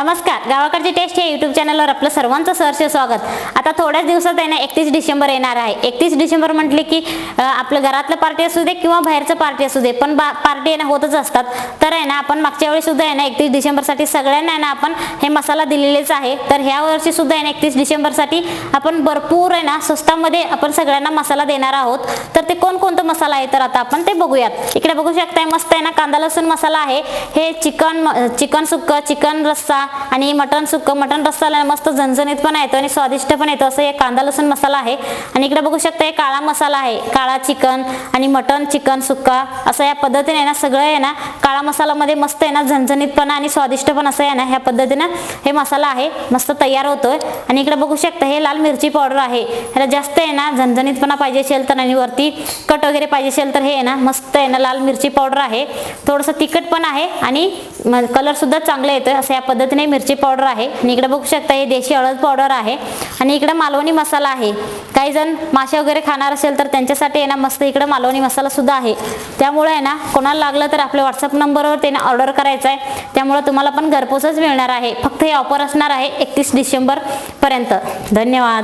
नमस्कार, गावाकडची टेस्ट या यूट्यूब चॅनलवर आपलं सर्वांचं सहर्ष स्वागत। आता थोड्याच दिवसात आहे ना 31 डिसेंबर येणार आहे। 31 डिसेंबर म्हटले की आपलं घरातलं पार्टी असू दे किंवा बाहेरचं पार्टी असू दे, पण पार्टी आहे ना होतच असतात। तर आहे ना आपण मागच्या वेळी सुद्धा आहे ना 31 डिसेंबर साठी सगळ्यांना आहे ना आपण हे मसाला दिलेलेच आहे। तर ह्या वर्षी सुद्धा आहे ना 31 डिसेंबर साठी आपण भरपूर आहे ना स्वस्तामध्ये आपण सगळ्यांना मसाला देणार आहोत। तर ते कोणकोणता मसाला आहे तर आता आपण ते बघूयात। इकडे बघू शकताय मस्त आहे ना कांदा लसूण मसाला आहे। हे चिकन सुक्का, चिकन रस्सा आणि मटन सुक्का, मटन रस्साला मस्त झणझणीत पण येतो आणि स्वादिष्ट पण येतो असं हे कांदा लसूण मसाला आहे। आणि इकडे बघू शकता हे काळा मसाला आहे। काळा चिकन आणि मटन चिकन सुक्का असं या पद्धतीने आहे ना सगळं आहे ना काळा मसाला मध्ये मस्त आहे ना झणझणीतपणा आणि स्वादिष्ट पण असं आहे ना ह्या पद्धतीने हे मसाला आहे मस्त तयार होतोय। आणि इकडे बघू शकता हे लाल मिरची पावडर आहे। ह्याला जास्त आहे ना झणझणीतपणा पाहिजे असेल तर आणि वरती कट वगैरे पाहिजे असेल तर हे आहे ना मस्त आहे ना लाल मिरची पावडर आहे। थोडंसं तिखट पण आहे आणि कलर सुद्धा चांगला येतोय असं या पद्धतीने मिरची पावडर आहे। आणि इकडे बघू शकता हे देशी हळद पावडर आहे। आणि इकडे मालवणी मसाला आहे। काही जण मासे वगैरे खाणार असेल तर त्यांच्यासाठी आहे ना मस्त इकडे मालवणी मसाला सुद्धा आहे। त्यामुळे आहे ना कोणाला लागलं तर आपल्या व्हॉट्सअप नंबरवर त्यांना ऑर्डर करायचा आहे। त्यामुळे तुम्हाला पण घरपोचच मिळणार आहे। फक्त हे ऑफर असणार आहे 31 डिसेंबर पर्यंत। धन्यवाद।